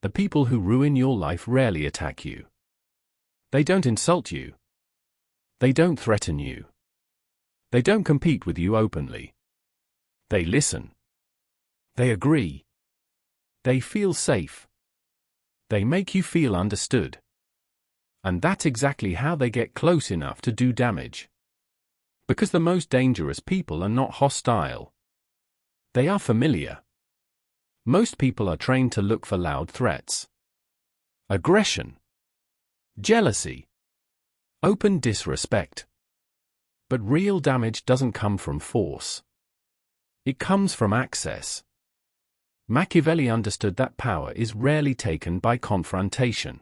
The people who ruin your life rarely attack you. They don't insult you. They don't threaten you. They don't compete with you openly. They listen. They agree. They feel safe. They make you feel understood. And that's exactly how they get close enough to do damage. Because the most dangerous people are not hostile. They are familiar. Most people are trained to look for loud threats. Aggression. Jealousy. Open disrespect. But real damage doesn't come from force. It comes from access. Machiavelli understood that power is rarely taken by confrontation.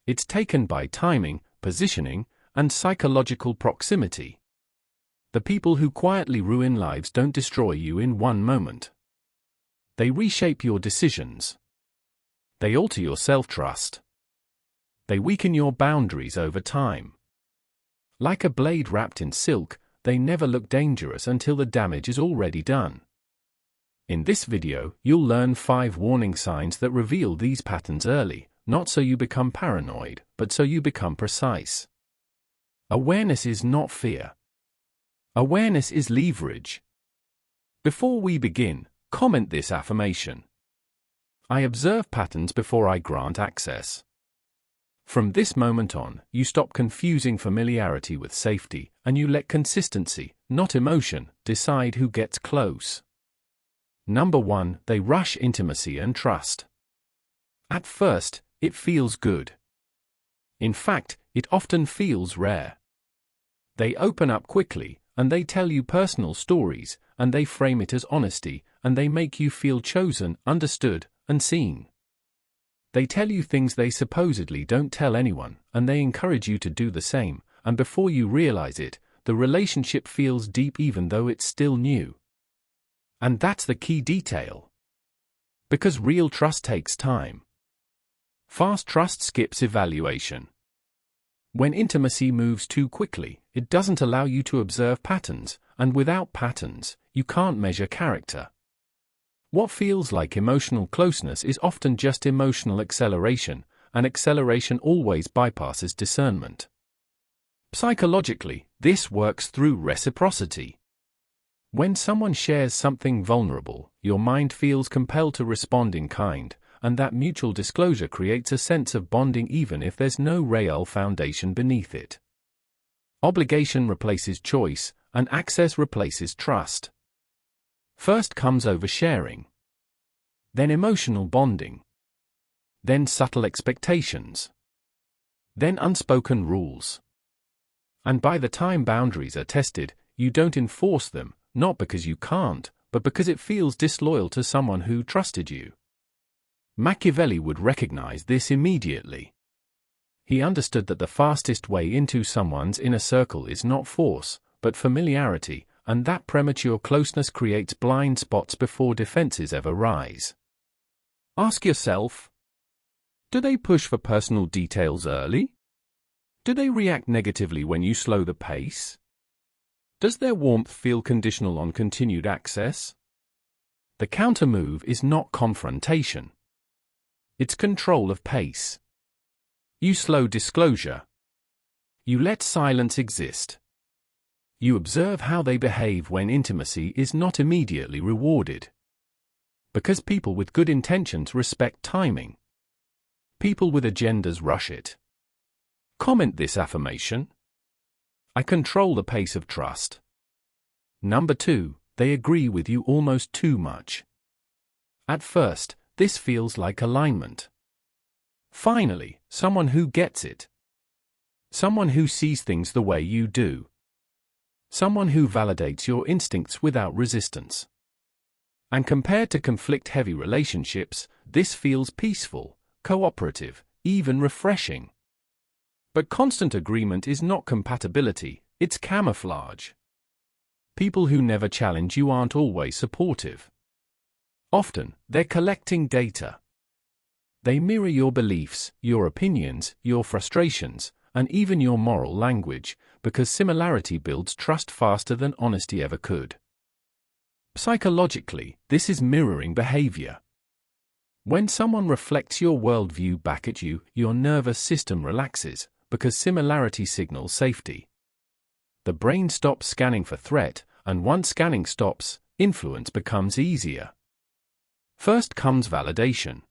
It's taken by timing, positioning, and psychological proximity. The people who quietly ruin lives don't destroy you in one moment. They reshape your decisions. They alter your self-trust. They weaken your boundaries over time. Like a blade wrapped in silk, they never look dangerous until the damage is already done. In this video, you'll learn 5 warning signs that reveal these patterns early, not so you become paranoid, but so you become precise. Awareness is not fear. Awareness is leverage. Before we begin, comment this affirmation. I observe patterns before I grant access. From this moment on, you stop confusing familiarity with safety, and you let consistency, not emotion, decide who gets close. Number 1, they rush intimacy and trust. At first, it feels good. In fact, it often feels rare. They open up quickly, and they tell you personal stories, and they frame it as honesty, and they make you feel chosen, understood, and seen. They tell you things they supposedly don't tell anyone, and they encourage you to do the same, and before you realize it, the relationship feels deep even though it's still new. And that's the key detail. Because real trust takes time. Fast trust skips evaluation. When intimacy moves too quickly, it doesn't allow you to observe patterns, and without patterns, you can't measure character. What feels like emotional closeness is often just emotional acceleration, and acceleration always bypasses discernment. Psychologically, this works through reciprocity. When someone shares something vulnerable, your mind feels compelled to respond in kind, and that mutual disclosure creates a sense of bonding even if there's no real foundation beneath it. Obligation replaces choice, and access replaces trust. First comes oversharing. Then emotional bonding. Then subtle expectations. Then unspoken rules. And by the time boundaries are tested, you don't enforce them, not because you can't, but because it feels disloyal to someone who trusted you. Machiavelli would recognize this immediately. He understood that the fastest way into someone's inner circle is not force, but familiarity, and that premature closeness creates blind spots before defenses ever rise. Ask yourself, do they push for personal details early? Do they react negatively when you slow the pace? Does their warmth feel conditional on continued access? The countermove is not confrontation. It's control of pace. You slow disclosure. You let silence exist. You observe how they behave when intimacy is not immediately rewarded. Because people with good intentions respect timing. People with agendas rush it. Comment this affirmation. I control the pace of trust. Number 2, they agree with you almost too much. At first, this feels like alignment. Finally, someone who gets it. Someone who sees things the way you do. Someone who validates your instincts without resistance. And compared to conflict-heavy relationships, this feels peaceful, cooperative, even refreshing. But constant agreement is not compatibility, it's camouflage. People who never challenge you aren't always supportive. Often, they're collecting data. They mirror your beliefs, your opinions, your frustrations, and even your moral language, because similarity builds trust faster than honesty ever could. Psychologically, this is mirroring behavior. When someone reflects your worldview back at you, your nervous system relaxes, because similarity signals safety. The brain stops scanning for threat, and once scanning stops, influence becomes easier. First comes validation.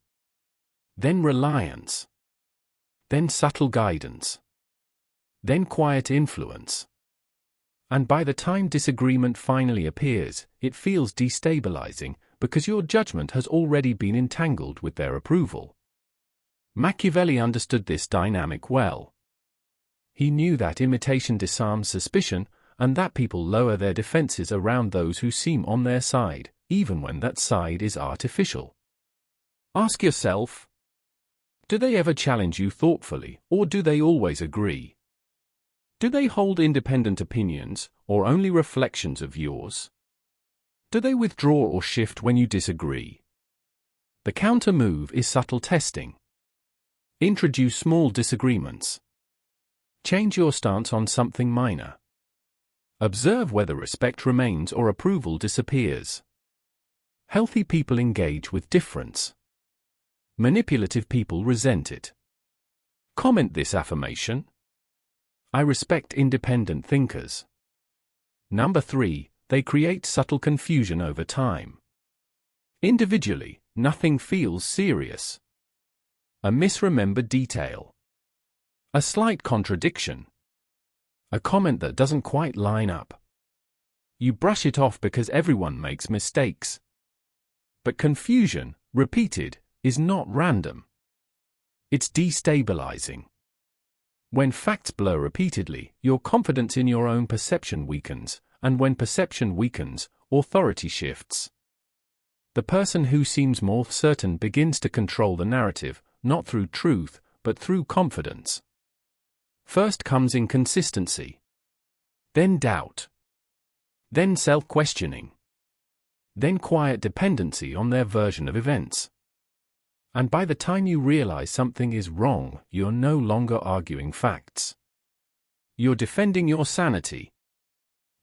Then reliance. Then subtle guidance. Then quiet influence. And by the time disagreement finally appears, it feels destabilizing, because your judgment has already been entangled with their approval. Machiavelli understood this dynamic well. He knew that imitation disarms suspicion, and that people lower their defenses around those who seem on their side, even when that side is artificial. Ask yourself, do they ever challenge you thoughtfully, or do they always agree? Do they hold independent opinions, or only reflections of yours? Do they withdraw or shift when you disagree? The counter move is subtle testing. Introduce small disagreements. Change your stance on something minor. Observe whether respect remains or approval disappears. Healthy people engage with difference. Manipulative people resent it. Comment this affirmation. I respect independent thinkers. Number 3, they create subtle confusion over time. Individually, nothing feels serious. A misremembered detail. A slight contradiction. A comment that doesn't quite line up. You brush it off because everyone makes mistakes. But confusion, repeated, is not random. It's destabilizing. When facts blur repeatedly, your confidence in your own perception weakens, and when perception weakens, authority shifts. The person who seems more certain begins to control the narrative, not through truth, but through confidence. First comes inconsistency. Then doubt. Then self-questioning. Then quiet dependency on their version of events. And by the time you realize something is wrong, you're no longer arguing facts. You're defending your sanity.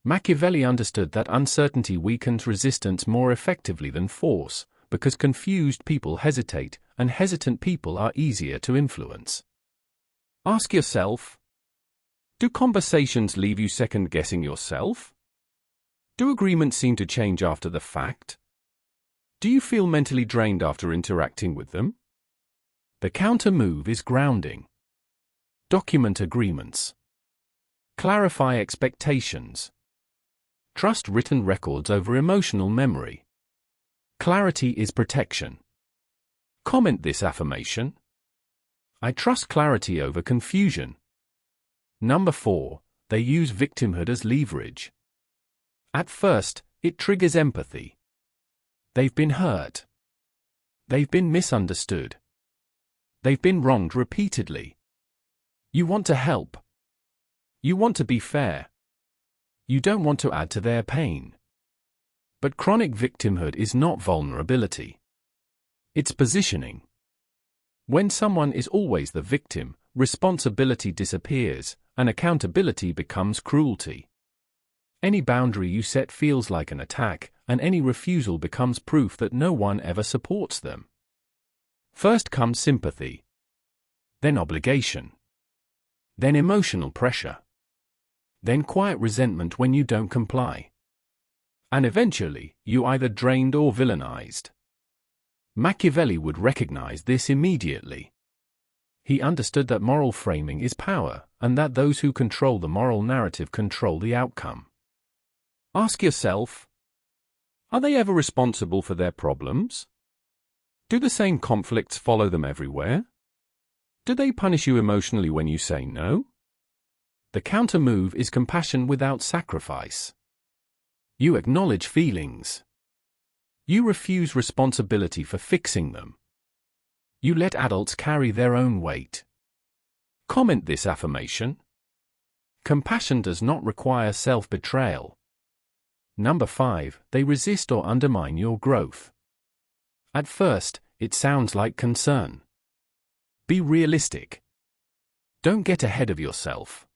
Machiavelli understood that uncertainty weakens resistance more effectively than force, because confused people hesitate, and hesitant people are easier to influence. Ask yourself, do conversations leave you second-guessing yourself? Do agreements seem to change after the fact? Do you feel mentally drained after interacting with them? The counter move is grounding. Document agreements. Clarify expectations. Trust written records over emotional memory. Clarity is protection. Comment this affirmation. I trust clarity over confusion. Number 4, they use victimhood as leverage. At first, it triggers empathy. They've been hurt. They've been misunderstood. They've been wronged repeatedly. You want to help. You want to be fair. You don't want to add to their pain. But chronic victimhood is not vulnerability. It's positioning. When someone is always the victim, responsibility disappears, and accountability becomes cruelty. Any boundary you set feels like an attack, and any refusal becomes proof that no one ever supports them. First comes sympathy. Then obligation. Then emotional pressure. Then quiet resentment when you don't comply. And eventually, you either drained or villainized. Machiavelli would recognize this immediately. He understood that moral framing is power, and that those who control the moral narrative control the outcome. Ask yourself, are they ever responsible for their problems? Do the same conflicts follow them everywhere? Do they punish you emotionally when you say no? The counter move is compassion without sacrifice. You acknowledge feelings. You refuse responsibility for fixing them. You let adults carry their own weight. Comment this affirmation. Compassion does not require self-betrayal. Number 5, they resist or undermine your growth. At first, it sounds like concern. Be realistic. Don't get ahead of yourself.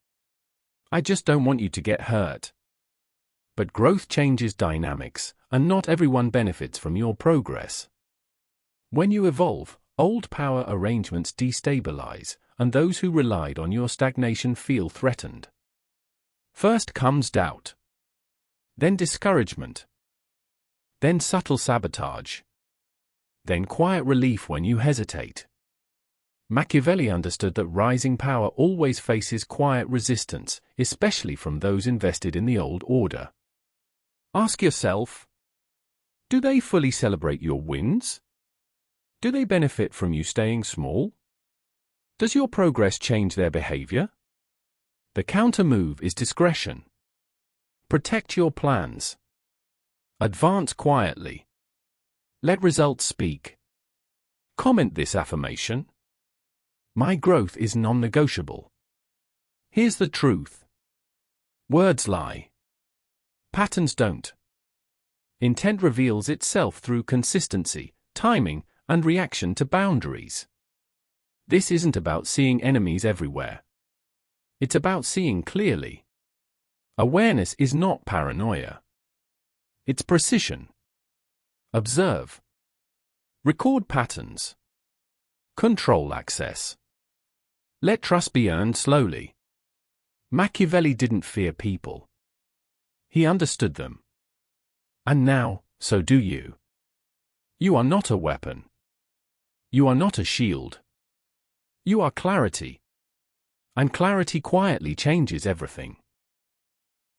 I just don't want you to get hurt. But growth changes dynamics, and not everyone benefits from your progress. When you evolve, old power arrangements destabilize, and those who relied on your stagnation feel threatened. First comes doubt. Then discouragement. Then subtle sabotage. Then quiet relief when you hesitate. Machiavelli understood that rising power always faces quiet resistance, especially from those invested in the old order. Ask yourself, do they fully celebrate your wins? Do they benefit from you staying small? Does your progress change their behavior? The counter-move is discretion. Protect your plans. Advance quietly. Let results speak. Comment this affirmation. My growth is non-negotiable. Here's the truth. Words lie. Patterns don't. Intent reveals itself through consistency, timing, and reaction to boundaries. This isn't about seeing enemies everywhere. It's about seeing clearly. Awareness is not paranoia. It's precision. Observe. Record patterns. Control access. Let trust be earned slowly. Machiavelli didn't fear people. He understood them. And now, so do you. You are not a weapon. You are not a shield. You are clarity. And clarity quietly changes everything.